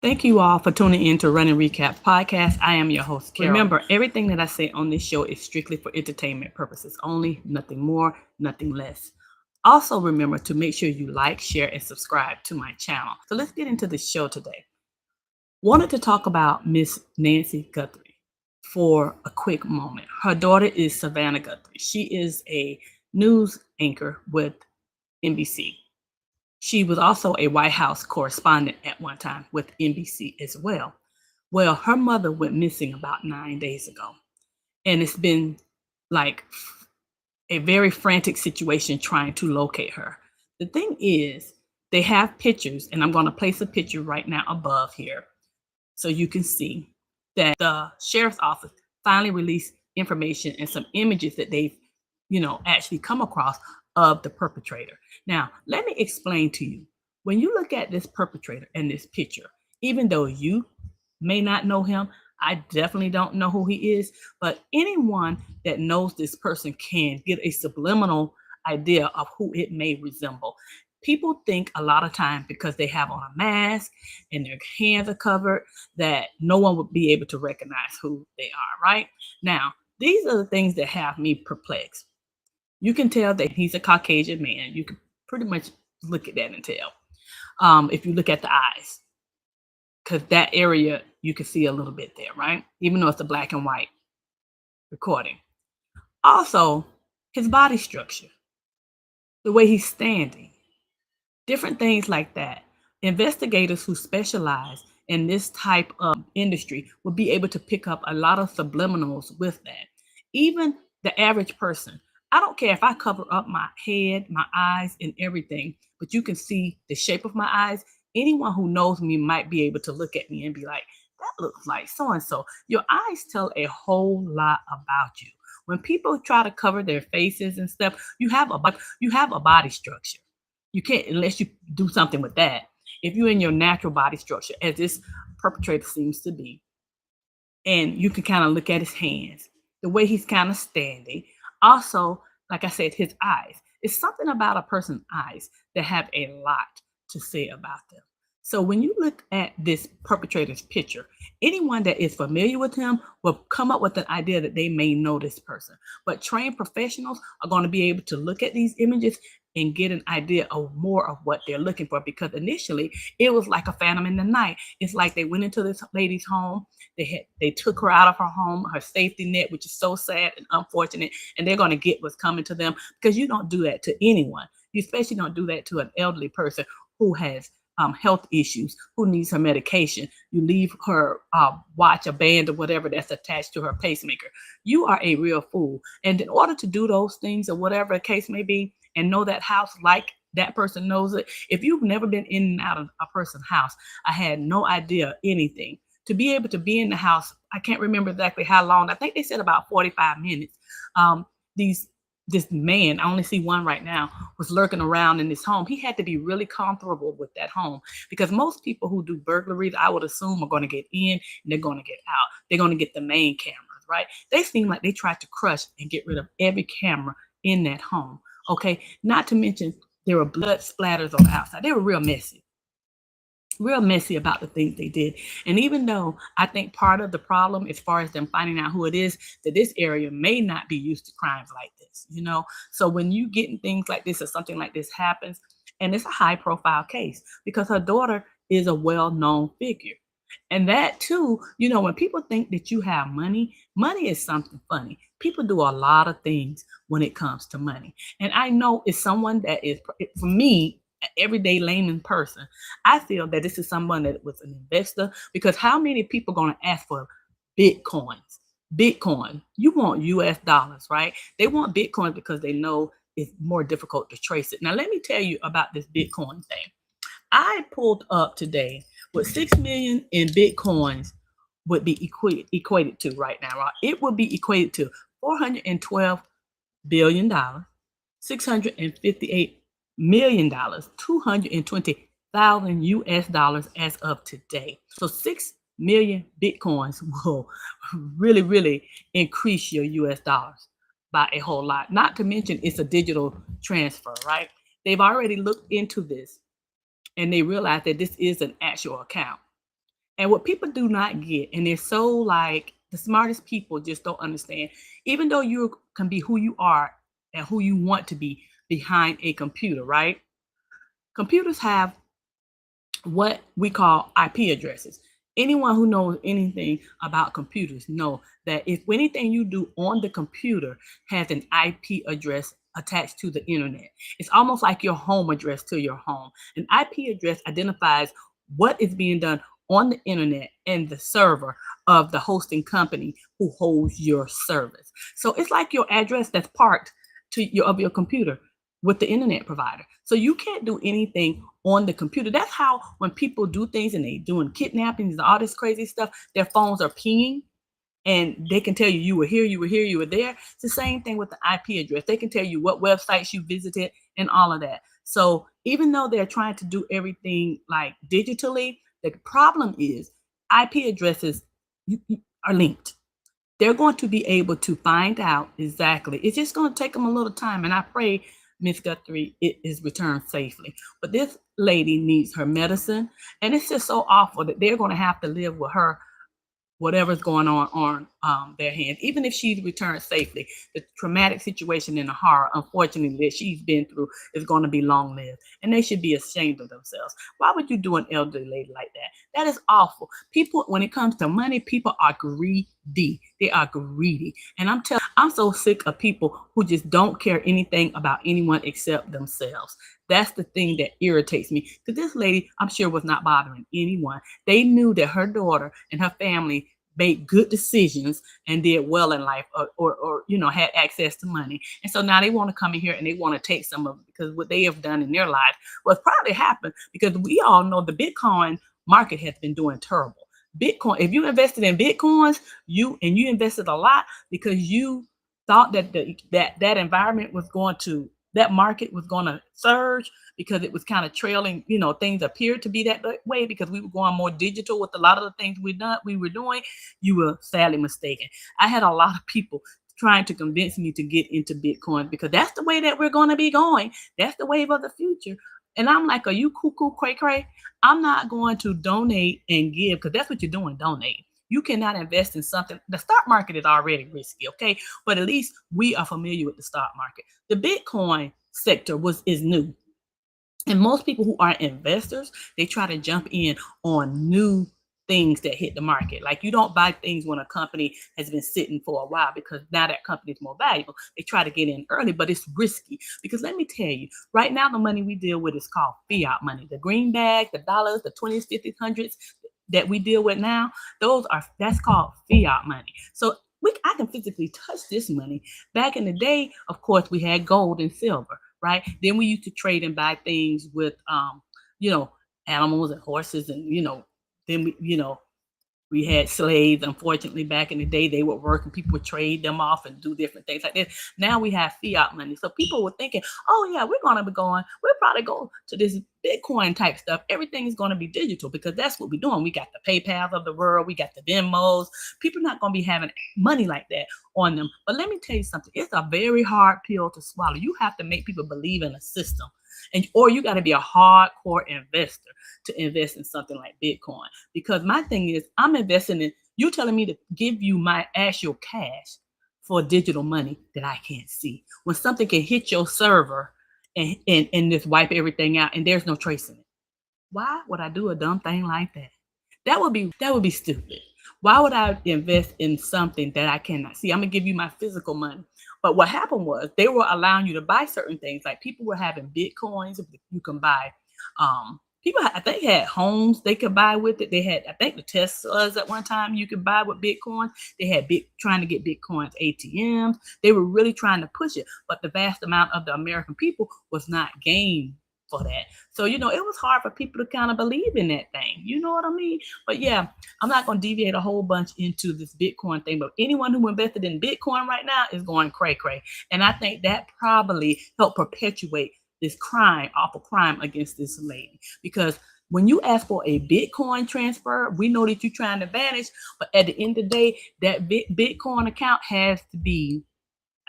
Thank you all for tuning in to Running Recap Podcast. I am your host, Carol. Remember, everything that I say on this show is strictly for entertainment purposes only, nothing more, nothing less. Also, remember to make sure you like, share, and subscribe to my channel. So let's get into the show today. Wanted to talk about Miss Nancy Guthrie for a quick moment. Her daughter is Savannah Guthrie. She is a news anchor with NBC. She was also a White House correspondent at one time with NBC as well. Well, her mother went missing about 9 days ago, and it's been like a very frantic situation trying to locate her. The thing is, they have pictures, and I'm going to place a picture right now above here so you can see that the sheriff's office finally released information and some images that they've, actually come across of the perpetrator. Now, let me explain to you. When you look at this perpetrator and this picture, even though you may not know him, I definitely don't know who he is, but anyone that knows this person can get a subliminal idea of who it may resemble. People think a lot of times because they have on a mask and their hands are covered that no one would be able to recognize who they are, right? Now, these are the things that have me perplexed. You can tell that he's a Caucasian man. You can pretty much look at that and tell. If you look at the eyes, because that area you can see a little bit there, right? Even though it's a black and white recording. Also, his body structure, the way he's standing, different things like that. Investigators who specialize in this type of industry will be able to pick up a lot of subliminals with that. Even the average person, I don't care if I cover up my head, my eyes, and everything, but you can see the shape of my eyes. Anyone who knows me might be able to look at me and be like, that looks like so and so. Your eyes tell a whole lot about you. When people try to cover their faces and stuff, you have a body structure. You can't unless you do something with that. If you're in your natural body structure, as this perpetrator seems to be, and you can kind of look at his hands, the way he's kind of standing. Also, like I said, his eyes. It's something about a person's eyes that have a lot to say about them. So when you look at this perpetrator's picture, anyone that is familiar with him will come up with an idea that they may know this person. But trained professionals are going to be able to look at these images and get an idea of more of what they're looking for, because initially it was like a phantom in the night. It's like they went into this lady's home, they took her out of her home, her safety net, which is so sad and unfortunate, and they're going to get what's coming to them, because you don't do that to anyone. You especially don't do that to an elderly person who has health issues, who needs her medication. You leave her watch, a band, or whatever that's attached to her pacemaker. You are a real fool. And in order to do those things, or whatever the case may be, and know that house like that person knows it, if you've never been in and out of a person's house, I had no idea anything. To be able to be in the house, I can't remember exactly how long. I think they said about 45 minutes. These this man, I only see one right now, was lurking around in this home. He had to be really comfortable with that home, because most people who do burglaries, I would assume, are going to get in and they're going to get out. They're going to get the main cameras, right? They seem like they tried to crush and get rid of every camera in that home. Okay, not to mention there were blood splatters on the outside. They were real messy about the things they did. And even though I think part of the problem, as far as them finding out who it is, that this area may not be used to crimes like this. So when you get in things like this, or something like this happens, and it's a high profile case because her daughter is a well-known figure. And that too, when people think that you have money, money is something funny. People do a lot of things when it comes to money. And I know it's someone that is, for me, an everyday layman person, I feel that this is someone that was an investor, because how many people going to ask for Bitcoins? Bitcoin, you want US dollars, right? They want Bitcoin because they know it's more difficult to trace it. Now, let me tell you about this Bitcoin thing. I pulled up today what 6 million in Bitcoins would be equated to right now. Right? It would be equated to $412 billion, $658 million, 220,000 US dollars as of today. So 6 million Bitcoins will really, really increase your US dollars by a whole lot. Not to mention it's a digital transfer, right? They've already looked into this and they realize that this is an actual account. And what people do not get, and they're so like the smartest people just don't understand, even though you can be who you are and who you want to be behind a computer, right? Computers have what we call IP addresses. Anyone who knows anything about computers know that if anything you do on the computer has an IP address attached to the internet, it's almost like your home address to your home. An IP address identifies what is being done on the internet and the server of the hosting company who holds your service. So it's like your address that's parked to your of your computer with the internet provider. So you can't do anything on the computer. That's how when people do things and they doing kidnappings and all this crazy stuff, their phones are pinging and they can tell you you were here, you were here, you were there. It's the same thing with the IP address. They can tell you what websites you visited and all of that. So even though they're trying to do everything like digitally, the problem is IP addresses are linked. They're going to be able to find out exactly. It's just going to take them a little time. And I pray, Miss Guthrie, it is returned safely. But this lady needs her medicine. And it's just so awful that they're going to have to live with her whatever's going on their hands, even if she's returned safely. The traumatic situation and the horror, unfortunately, that she's been through is going to be long lived, and they should be ashamed of themselves. Why would you do an elderly lady like that? That is awful. People, when it comes to money, people are greedy. They are greedy, and I'm so sick of people who just don't care anything about anyone except themselves. That's the thing that irritates me. Because this lady, I'm sure, was not bothering anyone. They knew that her daughter and her family made good decisions and did well in life, or had access to money. And so now they want to come in here and they want to take some of it, because what they have done in their life was probably happened because we all know the Bitcoin market has been doing terrible. Bitcoin, if you invested in Bitcoins, you invested a lot because you thought that that environment was going to, that market was going to surge because it was kind of trailing, things appeared to be that way because we were going more digital with a lot of the things we were doing. You were sadly mistaken. I had a lot of people trying to convince me to get into Bitcoin because that's the way that we're going to be going. That's the wave of the future. And I'm like, are you cuckoo, cray cray? I'm not going to donate and give, because that's what you're doing, donate. You cannot invest in something. The stock market is already risky, okay? But at least we are familiar with the stock market. The Bitcoin sector is new. And most people who are investors, they try to jump in on new things that hit the market. Like, you don't buy things when a company has been sitting for a while because now that company is more valuable. They try to get in early, but it's risky because let me tell you, right now the money we deal with is called fiat money. The greenbacks, the dollars, the 20s, 50s, 100s that we deal with now, that's called fiat money. So I can physically touch this money. Back in the day, of course, we had gold and silver, right? Then we used to trade and buy things with, animals and horses, and then we had slaves. Unfortunately, back in the day, they would work and people would trade them off and do different things like this. Now we have fiat money. So people were thinking, oh yeah, we'll probably go to this Bitcoin type stuff. Everything is going to be digital because that's what we're doing. We got the PayPal of the world. We got the Venmos. People are not going to be having money like that on them. But let me tell you something. It's a very hard pill to swallow. You have to make people believe in a system. Or you got to be a hardcore investor to invest in something like Bitcoin. Because my thing is, I'm investing in, you telling me to give you my actual cash for digital money that I can't see. When something can hit your server and just wipe everything out and there's no tracing it. Why would I do a dumb thing like that? That would be stupid. Why would I invest in something that I cannot see? I'm gonna give you my physical money. But what happened was they were allowing you to buy certain things. Like, people were having Bitcoins. You can buy, I think, had homes they could buy with it. They had, I think, the Teslas at one time you could buy with Bitcoin. They had trying to get Bitcoins ATMs. They were really trying to push it. But the vast amount of the American people was not game for that. So, it was hard for people to kind of believe in that thing. You know what I mean? But yeah, I'm not going to deviate a whole bunch into this Bitcoin thing, but anyone who invested in Bitcoin right now is going cray cray. And I think that probably helped perpetuate this awful crime against this lady. Because when you ask for a Bitcoin transfer, we know that you're trying to vanish, but at the end of the day, that Bitcoin account has to be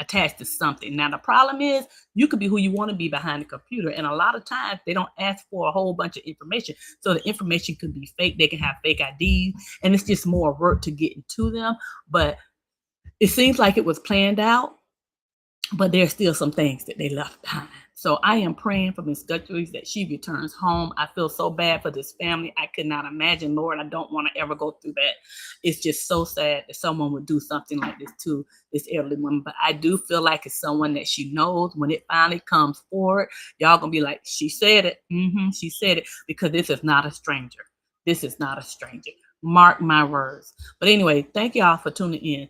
attached to something. Now, the problem is you could be who you want to be behind the computer. And a lot of times they don't ask for a whole bunch of information. So the information could be fake. They can have fake IDs, and it's just more work to get into them. But it seems like it was planned out, but there's still some things that they left behind. So I am praying for Miss Guthrie that she returns home. I feel so bad for this family. I could not imagine, Lord. I don't want to ever go through that. It's just so sad that someone would do something like this to this elderly woman. But I do feel like it's someone that she knows. When it finally comes forward, y'all gonna be like, she said it. She said it, because this is not a stranger. This is not a stranger. Mark my words. But anyway, thank y'all for tuning in.